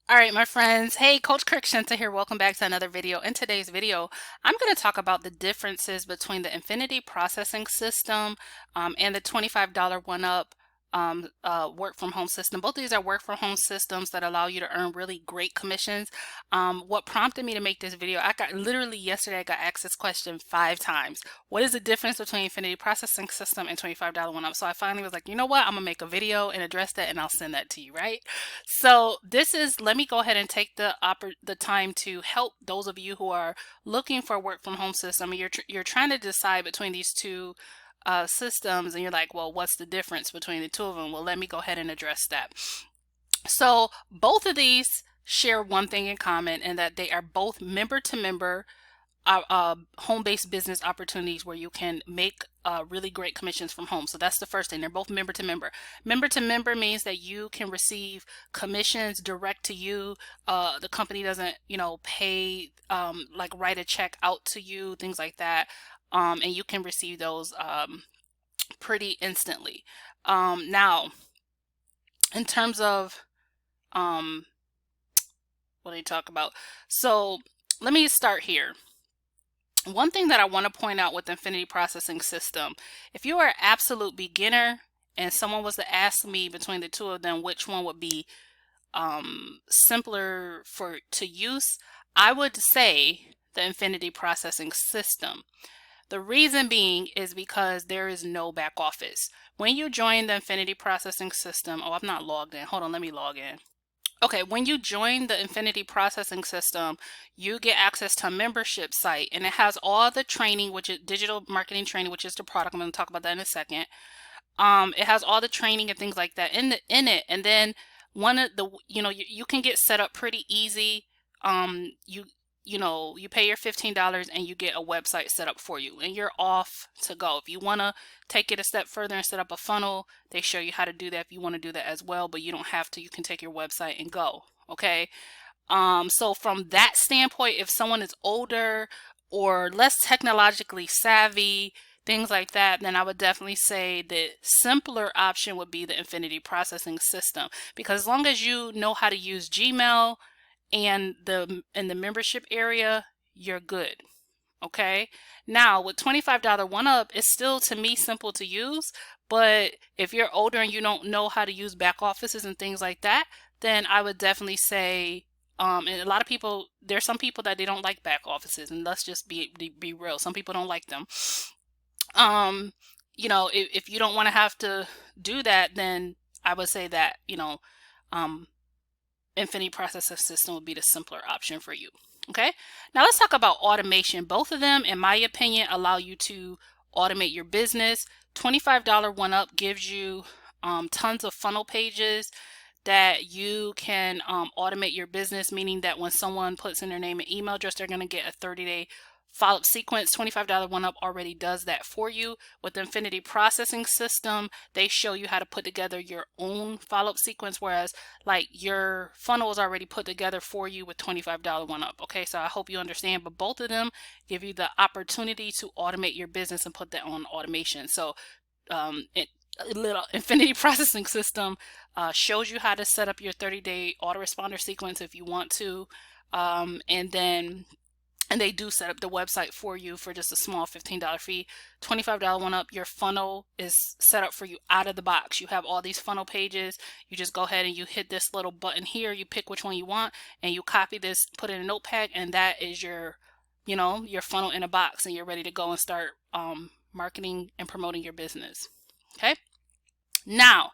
All right, my friends. Hey, Coach 𝐒𝐿𝐿 here. Welcome back to another video. In today's video, I'm going to talk about the differences between the Infinity Processing System and the $25 one-up work from home system. Both of these are work from home systems that allow you to earn really great commissions. What prompted me to make this video, I got literally yesterday, I got asked this question 5 times. What is the difference between Infinity Processing System and $25 one-up? So I finally was like, you know what? I'm going to make a video and address that, and I'll send that to you, right? So this is, let me go ahead and take the time to help those of you who are looking for a work from home system. You're trying to decide between these two systems, and you're like, well, what's the difference between the two of them? Well, let me go ahead and address that. So both of these share one thing in common, and that they are both member to member home-based business opportunities where you can make really great commissions from home. So that's the first thing. They're both member to member. Member to member means that you can receive commissions direct to you. The company doesn't, pay, like write a check out to you, things like that. And you can receive those pretty instantly. Now, in terms of what do you talk about? So let me start here. One thing that I want to point out with the Infinity Processing System, if you are an absolute beginner and someone was to ask me between the two of them which one would be simpler to use, I would say the Infinity Processing System. The reason being is because there is no back office. When you join the Infinity Processing System, oh, I'm not logged in. Hold on, let me log in. Okay, when you join the Infinity Processing System, you get access to a membership site, and it has all the training, which is digital marketing training, which is the product. I'm going to talk about that in a second. It has all the training and things like that in it, and then one of the you can get set up pretty easy. You pay your $15 and you get a website set up for you, and you're off to go. If you want to take it a step further and set up a funnel, they show you how to do that if you want to do that as well, but you don't have to. You can take your website and go. Okay. So from that standpoint, if someone is older or less technologically savvy, things like that, then I would definitely say the simpler option would be the Infinity Processing System, because as long as you know how to use Gmail and in the membership area, you're good. Okay. Now with $25 one up, it's still to me simple to use, but if you're older and you don't know how to use back offices and things like that, then I would definitely say and a lot of people, there's some people that they don't like back offices, and let's just be real, some people don't like them. If you don't want to have to do that, then I would say that Infinity Processing System would be the simpler option for you. Okay, now let's talk about automation. Both of them, in my opinion, allow you to automate your business. $25 one up gives you tons of funnel pages that you can automate your business, meaning that when someone puts in their name and email address, they're going to get a 30-day follow-up sequence. $25 one up already does that for you. With the Infinity Processing System, they show you how to put together your own follow-up sequence, whereas like your funnel is already put together for you with $25 one up. Okay, so I hope you understand, but both of them give you the opportunity to automate your business and put that on automation. So little Infinity Processing System shows you how to set up your 30-day autoresponder sequence if you want to, and they do set up the website for you for just a small $15 fee. $25 one up, your funnel is set up for you out of the box. You have all these funnel pages. You just go ahead and you hit this little button here. You pick which one you want, and you copy this, put it in a notepad, and that is your funnel in a box, and you're ready to go and start marketing and promoting your business. Okay. Now,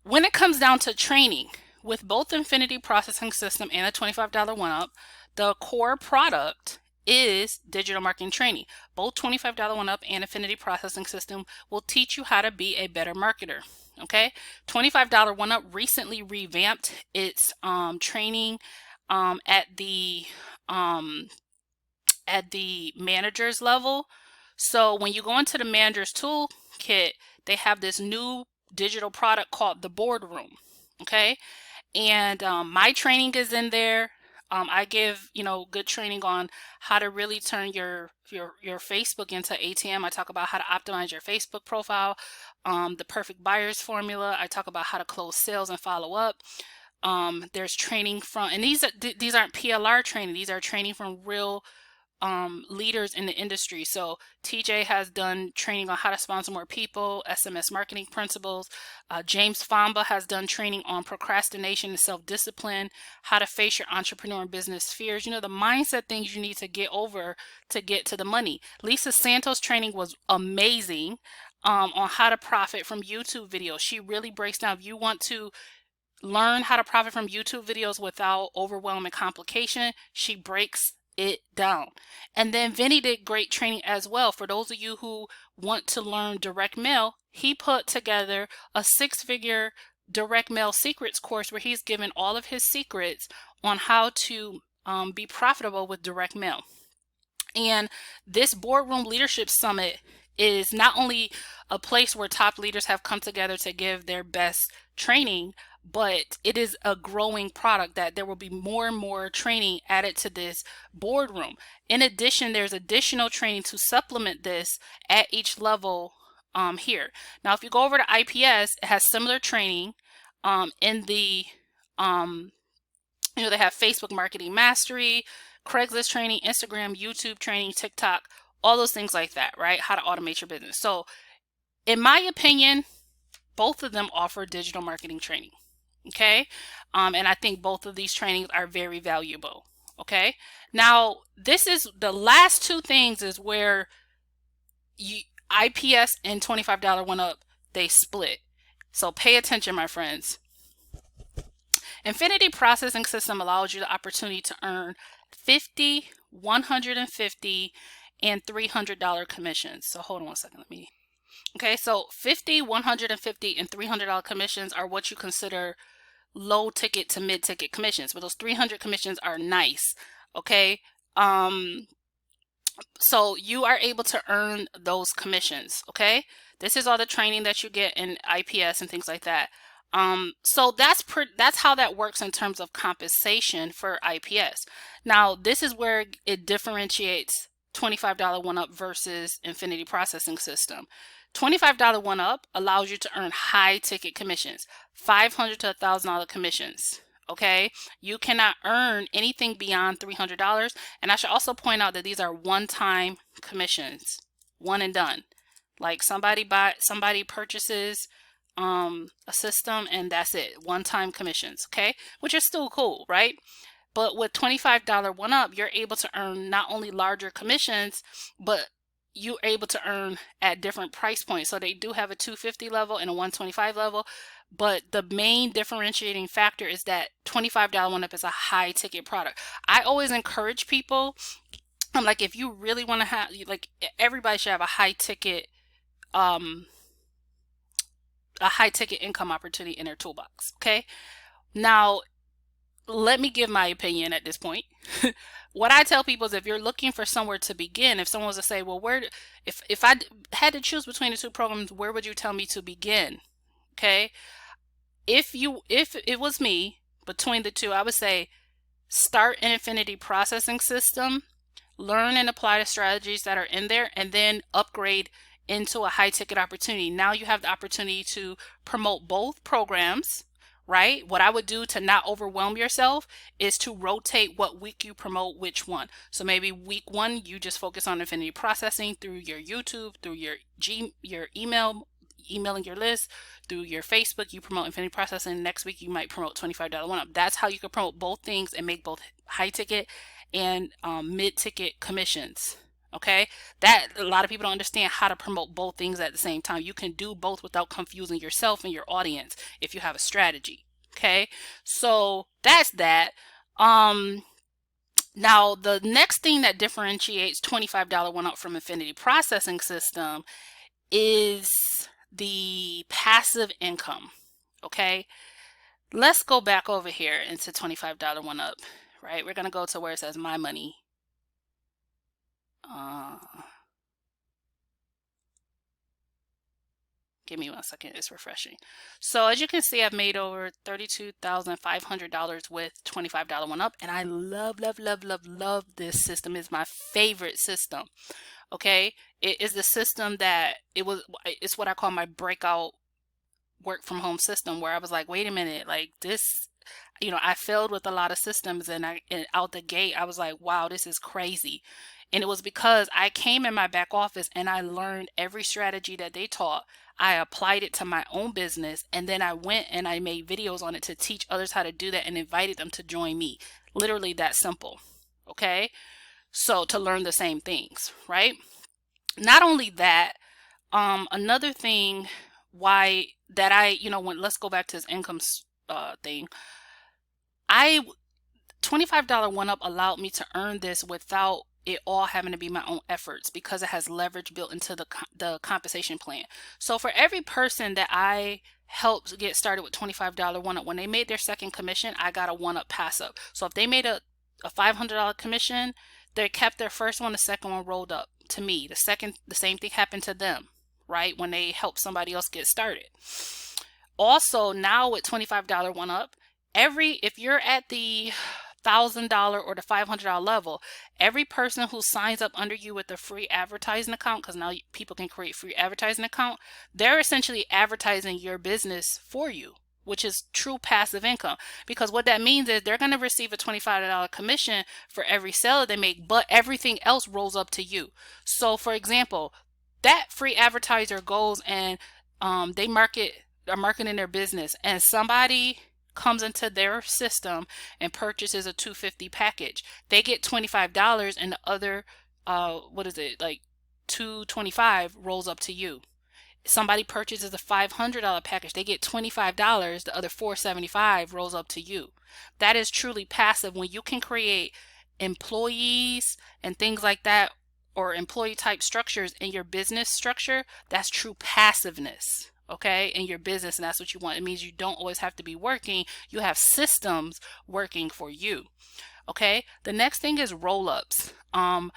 when it comes down to training, with both Infinity Processing System and a $25 one up, the core product is digital marketing training. Both $25 one up and Infinity Processing System will teach you how to be a better marketer. Okay, $25 one up recently revamped its training at the manager's level. So when you go into the manager's toolkit, they have this new digital product called the boardroom. Okay, and my training is in there. I give good training on how to really turn your Facebook into ATM. I talk about how to optimize your Facebook profile, the perfect buyers formula. I talk about how to close sales and follow up. There's training from, and these aren't PLR training. These are training from real leaders in the industry. So TJ has done training on how to sponsor more people, SMS marketing principles. James Famba has done training on procrastination and self-discipline, how to face your entrepreneur and business fears. You know, the mindset things you need to get over to get to the money. Lisa Santos training was amazing on how to profit from YouTube videos. She really breaks down, if you want to learn how to profit from YouTube videos without overwhelming complication, she breaks it down. And then Vinny did great training as well. For those of you who want to learn direct mail, he put together a 6-figure direct mail secrets course where he's given all of his secrets on how to be profitable with direct mail. And this Boardroom Leadership Summit is not only a place where top leaders have come together to give their best training, but it is a growing product that there will be more and more training added to this boardroom. In addition, there's additional training to supplement this at each level here. Now, if you go over to IPS, it has similar training in the, they have Facebook Marketing Mastery, Craigslist training, Instagram, YouTube training, TikTok, all those things like that, right? How to automate your business. So in my opinion, both of them offer digital marketing training. Okay. And I think both of these trainings are very valuable. Okay. Now, this is the last two things is where IPS and $25 One Up, they split. So pay attention, my friends. Infinity Processing System allows you the opportunity to earn $50, $150, and $300 commissions. So hold on one second. Okay, so $50, $150, and $300 commissions are what you consider low ticket to mid ticket commissions, but those 300 commissions are nice. Okay, so you are able to earn those commissions. Okay, this is all the training that you get in IPS and things like that. So that's how that works in terms of compensation for IPS. Now, this is where it differentiates $25 One Up versus Infinity Processing System. $25 One Up allows you to earn high ticket commissions, $500 to $1,000 commissions. Okay, you cannot earn anything beyond $300. And I should also point out that these are one-time commissions, one and done. Like somebody purchases a system and that's it, one-time commissions. Okay, which is still cool, right? But with $25 One Up, you're able to earn not only larger commissions, but you're able to earn at different price points. So they do have a $250 level and a $125 level, but the main differentiating factor is that $25 One Up is a high ticket product. I always encourage people, I'm like, if you really want to have, like, everybody should have a high ticket income opportunity in their toolbox. Okay, now let me give my opinion at this point. What I tell people is, if you're looking for somewhere to begin, if someone was to say, well, if I had to choose between the two programs, where would you tell me to begin? Okay, if it was me, between the two, I would say start an Infinity Processing System, learn and apply the strategies that are in there, and then upgrade into a high ticket opportunity. Now you have the opportunity to promote both programs, right? What I would do to not overwhelm yourself is to rotate what week you promote which one. So maybe week 1, you just focus on Infinity Processing through your YouTube, through your emailing your list, through your Facebook, you promote Infinity Processing. Next week, you might promote $25 One Up. That's how you can promote both things and make both high ticket and mid ticket commissions. Okay, that a lot of people don't understand how to promote both things at the same time. You can do both without confusing yourself and your audience if you have a strategy. Okay, so that's that. Now the next thing that differentiates $25 One Up from Infinity Processing System is the passive income. Okay, let's go back over here into $25 One Up, right? We're gonna go to where it says My Money. Give me one second, it's refreshing. So as you can see, I've made over $32,500 with $25 One Up, and I love this system. It's my favorite system. Okay, it is the system that it's what I call my breakout work from home system, where I was like, wait a minute, like this, I failed with a lot of systems, and out the gate, I was like, wow, this is crazy. And it was because I came in my back office and I learned every strategy that they taught. I applied it to my own business, and then I went and I made videos on it to teach others how to do that and invited them to join me. Literally that simple. Okay. So to learn the same things, right? Not only that, another thing why that let's go back to this income thing. $25 one up allowed me to earn this without it all having to be my own efforts, because it has leverage built into the compensation plan. So for every person that I helped get started with $25 one up, when they made their second commission, I got a one up pass up. So if they made a $500 commission, they kept their first one, the second one rolled up to me. The same thing happened to them, right? When they helped somebody else get started. Also, now with $25 one up, if you're at the $1,000 or the $500 level, every person who signs up under you with a free advertising account, because now people can create free advertising account, they're essentially advertising your business for you, which is true passive income. Because what that means is they're going to receive a $25 commission for every sale they make, but everything else rolls up to you. So for example, that free advertiser goes and they are marketing their business, and somebody comes into their system and purchases a $250 package. They get $25, and the other like $225 rolls up to you. Somebody purchases a $500 package, they get $25, the other $475 rolls up to you. That is truly passive. When you can create employees and things like that, or employee type structures in your business structure, that's true passiveness, okay, in your business. And that's what you want. It means you don't always have to be working. You have systems working for you. Okay. The next thing is roll-ups. When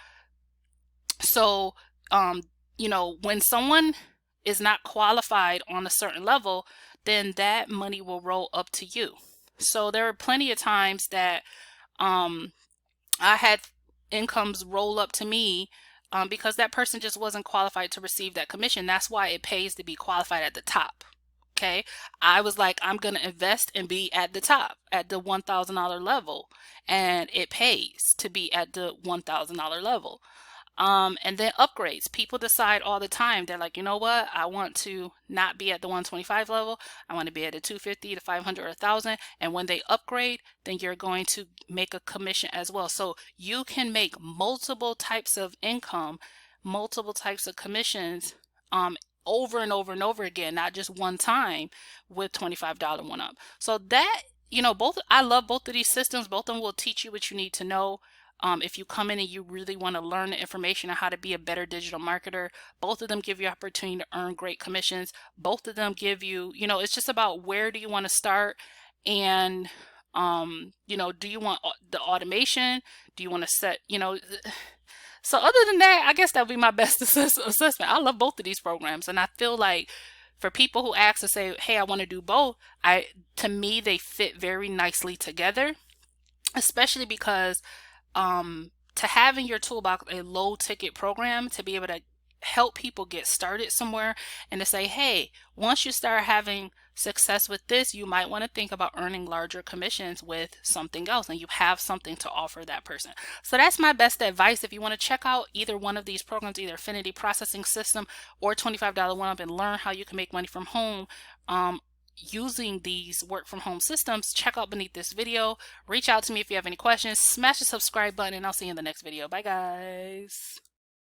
someone is not qualified on a certain level, then that money will roll up to you. So there are plenty of times that I had incomes roll up to me because that person just wasn't qualified to receive that commission. That's why it pays to be qualified at the top. Okay. I was like, I'm going to invest and be at the top, at the $1,000 level. And it pays to be at the $1,000 level. And then upgrades. People decide all the time. They're like, you know what? I want to not be at the 125 level. I want to be at the 250, the 500, or 1,000. And when they upgrade, then you're going to make a commission as well. So you can make multiple types of income, multiple types of commissions, over and over and over again, not just one time with $25 one up. So that, I love both of these systems. Both of them will teach you what you need to know. If you come in and you really want to learn the information on how to be a better digital marketer, both of them give you opportunity to earn great commissions. Both of them give you, it's just about where do you want to start, and, do you want the automation? Do you want to set, so other than that, I guess that would be my best assessment. I love both of these programs, and I feel like for people who ask to say, hey, I want to do both, to me, they fit very nicely together, especially because to have in your toolbox a low ticket program to be able to help people get started somewhere, and to say, hey, once you start having success with this, you might want to think about earning larger commissions with something else, and you have something to offer that person. So that's my best advice. If you want to check out either one of these programs, either Affinity Processing System or $25 one up, and learn how you can make money from home, using these work from home systems, check out beneath this video. Reach out to me if you have any questions. Smash the subscribe button, and I'll see you in the next video. Bye guys.